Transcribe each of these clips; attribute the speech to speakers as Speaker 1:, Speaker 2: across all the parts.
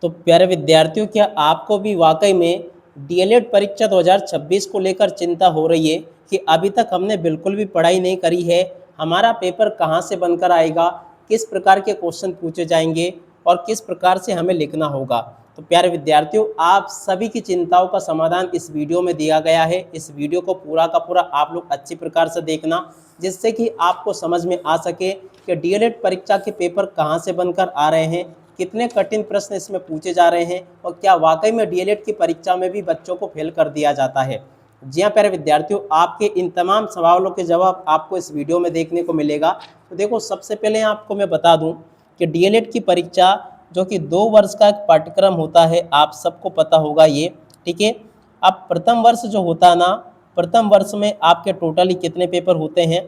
Speaker 1: तो प्यारे विद्यार्थियों, क्या आपको भी वाकई में डीएलएड परीक्षा 2026 को लेकर चिंता हो रही है कि अभी तक हमने बिल्कुल भी पढ़ाई नहीं करी है, हमारा पेपर कहाँ से बनकर आएगा, किस प्रकार के क्वेश्चन पूछे जाएंगे और किस प्रकार से हमें लिखना होगा। तो प्यारे विद्यार्थियों, आप सभी की चिंताओं का समाधान इस वीडियो में दिया गया है। इस वीडियो को पूरा का पूरा आप लोग अच्छी प्रकार से देखना, जिससे कि आपको समझ में आ सके कि डीएलएड परीक्षा के पेपर कहाँ से बनकर आ रहे हैं, कितने कठिन प्रश्न इसमें पूछे जा रहे हैं और क्या वाकई में डीएलएड की परीक्षा में भी बच्चों को फेल कर दिया जाता है। जी हाँ प्यारे विद्यार्थियों, आपके इन तमाम सवालों के जवाब आपको इस वीडियो में देखने को मिलेगा। तो देखो, सबसे पहले आपको मैं बता दूं कि डीएलएड की परीक्षा जो कि 2 वर्ष का एक पाठ्यक्रम होता है, आप सबको पता होगा ये, ठीक है। अब प्रथम वर्ष जो होता है ना, प्रथम वर्ष में आपके टोटली कितने पेपर होते हैं?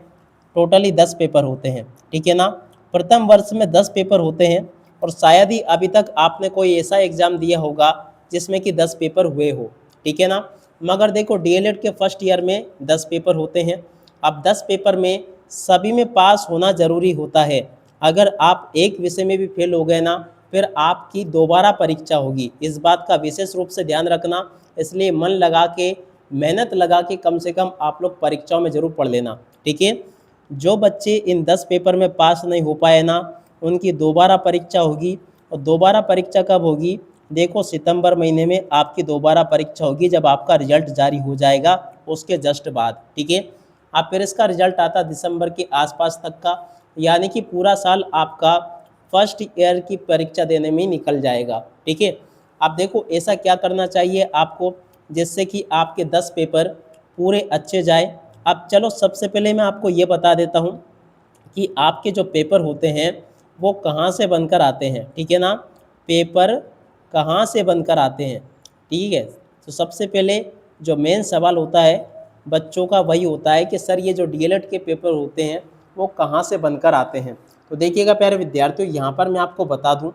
Speaker 1: टोटली 10 पेपर होते हैं, ठीक है ना। प्रथम वर्ष में 10 पेपर होते हैं और शायद ही अभी तक आपने कोई ऐसा एग्ज़ाम दिया होगा जिसमें कि 10 पेपर हुए हो, ठीक है ना। मगर देखो, डीएलएड के फर्स्ट ईयर में 10 पेपर होते हैं। अब 10 पेपर में सभी में पास होना ज़रूरी होता है। अगर आप एक विषय में भी फेल हो गए ना, फिर आपकी दोबारा परीक्षा होगी। इस बात का विशेष रूप से ध्यान रखना। इसलिए मन लगा के, मेहनत लगा के कम से कम आप लोग परीक्षाओं में ज़रूर पढ़ लेना, ठीक है। जो बच्चे इन 10 पेपर में पास नहीं हो पाए ना, उनकी दोबारा परीक्षा होगी। और दोबारा परीक्षा कब होगी? देखो, सितंबर महीने में आपकी दोबारा परीक्षा होगी, जब आपका रिजल्ट जारी हो जाएगा उसके जस्ट बाद, ठीक है। अब फिर इसका रिजल्ट आता दिसंबर के आसपास तक का, यानी कि पूरा साल आपका फर्स्ट ईयर की परीक्षा देने में ही निकल जाएगा, ठीक है। अब देखो, ऐसा क्या करना चाहिए आपको जिससे कि आपके 10 पेपर पूरे अच्छे जाए। अब चलो, सबसे पहले मैं आपको ये बता देता हूँ कि आपके जो पेपर होते हैं वो कहाँ से बनकर आते हैं, ठीक है ना। पेपर कहाँ से बनकर आते हैं, ठीक है। तो सबसे पहले जो मेन सवाल होता है बच्चों का वही होता है कि सर, ये जो डीएलएड के पेपर होते हैं वो कहाँ से बनकर आते हैं। तो देखिएगा प्यारे विद्यार्थियों, यहाँ पर मैं आपको बता दूँ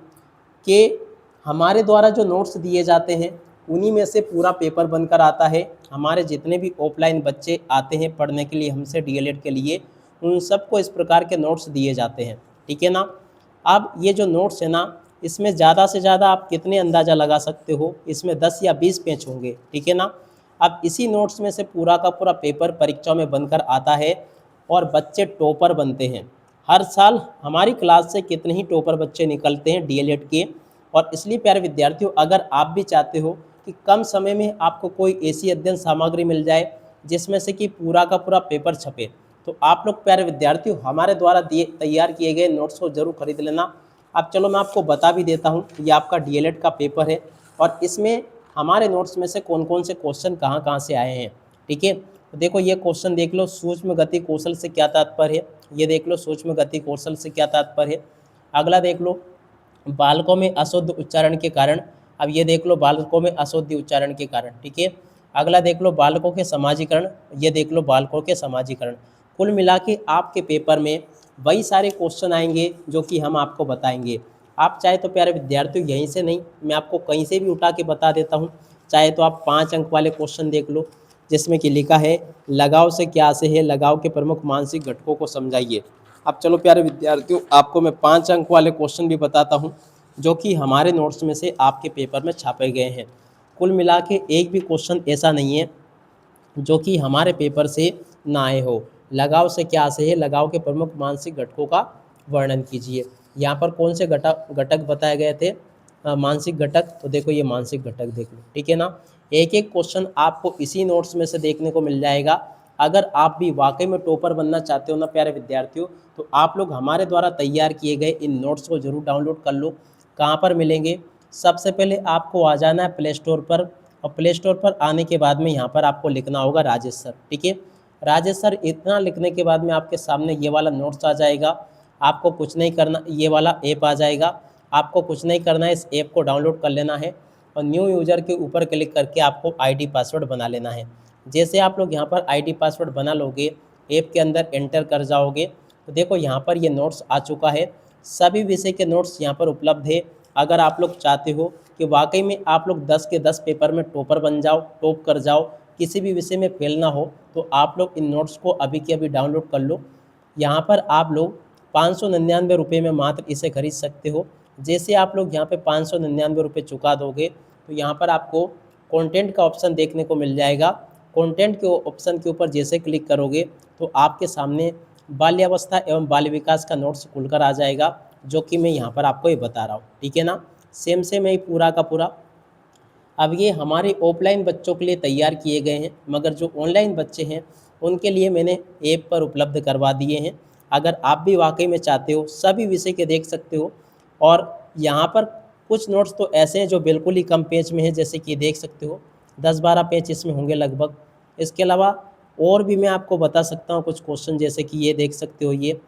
Speaker 1: कि हमारे द्वारा जो नोट्स दिए जाते हैं उन्हीं में से पूरा पेपर बनकर आता है। हमारे जितने भी ऑफलाइन बच्चे आते हैं पढ़ने के लिए हमसे डीएलएड के लिए, उन सबको इस प्रकार के नोट्स दिए जाते हैं, ठीक है ना। अब ये जो नोट्स है ना, इसमें ज़्यादा से ज़्यादा आप कितने अंदाज़ा लगा सकते हो? इसमें 10 या 20 पेज होंगे, ठीक है ना। अब इसी नोट्स में से पूरा का पूरा पेपर परीक्षा में बनकर आता है और बच्चे टॉपर बनते हैं। हर साल हमारी क्लास से कितने ही टॉपर बच्चे निकलते हैं डीएलएड के। और इसलिए प्यारे विद्यार्थियों, अगर आप भी चाहते हो कि कम समय में आपको कोई ऐसी अध्ययन सामग्री मिल जाए जिसमें से कि पूरा का पूरा पेपर छपे, तो आप लोग प्यारे विद्यार्थियों हमारे द्वारा दिए तैयार किए गए नोट्स को जरूर खरीद लेना। अब चलो, मैं आपको बता भी देता हूँ, ये आपका डीएलएड का पेपर है और इसमें हमारे नोट्स में से कौन कौन से क्वेश्चन कहाँ कहाँ से आए हैं, ठीक है। तो देखो, ये क्वेश्चन देख लो, सूक्ष्म गति कौशल से क्या तात्पर्य है। ये देख लो, सूक्ष्म गति कौशल से क्या तात्पर्य है। अगला देख लो, बालकों में अशुद्ध उच्चारण के कारण। अब ये देख लो, बालकों में अशुद्ध उच्चारण के कारण, ठीक है। अगला देख लो, बालकों के समाजीकरण। ये देख लो, बालकों के समाजीकरण। कुल मिला के आपके पेपर में वही सारे क्वेश्चन आएंगे जो कि हम आपको बताएंगे। आप चाहे तो प्यारे विद्यार्थियों यहीं से नहीं, मैं आपको कहीं से भी उठा के बता देता हूँ। चाहे तो आप 5 अंक वाले क्वेश्चन देख लो, जिसमें कि लिखा है लगाव से क्या से है, लगाव के प्रमुख मानसिक घटकों को समझाइए। अब चलो प्यारे विद्यार्थियों, आपको मैं 5 अंक वाले क्वेश्चन भी बताता हूँ जो कि हमारे नोट्स में से आपके पेपर में छापे गए हैं। कुल मिला के एक भी क्वेश्चन ऐसा नहीं है जो कि हमारे पेपर से ना आए हो। लगाव से क्या से है, लगाव के प्रमुख मानसिक घटकों का वर्णन कीजिए। यहाँ पर कौन से घटक बताए गए थे? मानसिक घटक। तो देखो, ये मानसिक घटक देख लो, ठीक है ना। एक एक क्वेश्चन आपको इसी नोट्स में से देखने को मिल जाएगा। अगर आप भी वाकई में टॉपर बनना चाहते हो ना प्यारे विद्यार्थियों, तो आप लोग हमारे द्वारा तैयार किए गए इन नोट्स को जरूर डाउनलोड कर लो। कहाँ पर मिलेंगे? सबसे पहले आपको आ जाना है प्ले स्टोर पर, और प्ले स्टोर पर आने के बाद में यहाँ पर आपको लिखना होगा राजेश सर, ठीक है। राजेश सर इतना लिखने के बाद में आपके सामने ये वाला नोट्स आ जाएगा। आपको कुछ नहीं करना, ये वाला ऐप आ जाएगा। आपको कुछ नहीं करना है, इस ऐप को डाउनलोड कर लेना है और न्यू यूज़र के ऊपर क्लिक करके आपको आईडी पासवर्ड बना लेना है। जैसे आप लोग यहाँ पर आईडी पासवर्ड बना लोगे, ऐप के अंदर एंटर कर जाओगे, तो देखो यहाँ पर ये नोट्स आ चुका है। सभी विषय के नोट्स यहाँ पर उपलब्ध है। अगर आप लोग चाहते हो कि वाकई में आप लोग 10 के 10 पेपर में टॉपर बन जाओ, टॉप कर जाओ, किसी भी विषय में फेल ना हो, तो आप लोग इन नोट्स को अभी के अभी डाउनलोड कर लो। यहाँ पर आप लोग 599 रुपये में मात्र इसे खरीद सकते हो, जैसे आप लोग यहाँ पे 599 रुपये चुका दोगे तो यहाँ पर आपको कंटेंट का ऑप्शन देखने को मिल जाएगा। कंटेंट के ऑप्शन के ऊपर जैसे क्लिक करोगे तो आपके सामने बाल्यावस्था एवं बाल विकास का नोट्स खुलकर आ जाएगा, जो कि मैं यहाँ पर आपको ये बता रहा हूँ। ठीक है ना, सेम है पूरा का पूरा। अब ये हमारे ऑफलाइन बच्चों के लिए तैयार किए गए हैं, मगर जो ऑनलाइन बच्चे हैं उनके लिए मैंने ऐप पर उपलब्ध करवा दिए हैं। अगर आप भी वाकई में चाहते हो सभी विषय के देख सकते हो। और यहाँ पर कुछ नोट्स तो ऐसे हैं जो बिल्कुल ही कम पेज में है, जैसे कि देख सकते हो 10-12 पेज इसमें होंगे लगभग। इसके अलावा और भी मैं आपको बता सकता हूँ कुछ क्वेश्चन, जैसे कि ये देख सकते हो, ये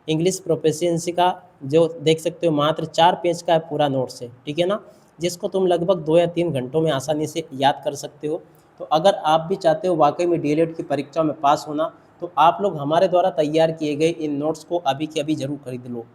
Speaker 1: इंग्लिश प्रोफिशिएंसी का जो देख सकते हो मात्र 4 पेज का पूरा नोट्स है। ठीक है ना, जिसको तुम लगभग 2 या 3 घंटों में आसानी से याद कर सकते हो। तो अगर आप भी चाहते हो वाकई में डीएलएड की परीक्षा में पास होना, तो आप लोग हमारे द्वारा तैयार किए गए इन नोट्स को अभी के अभी ज़रूर खरीद लो।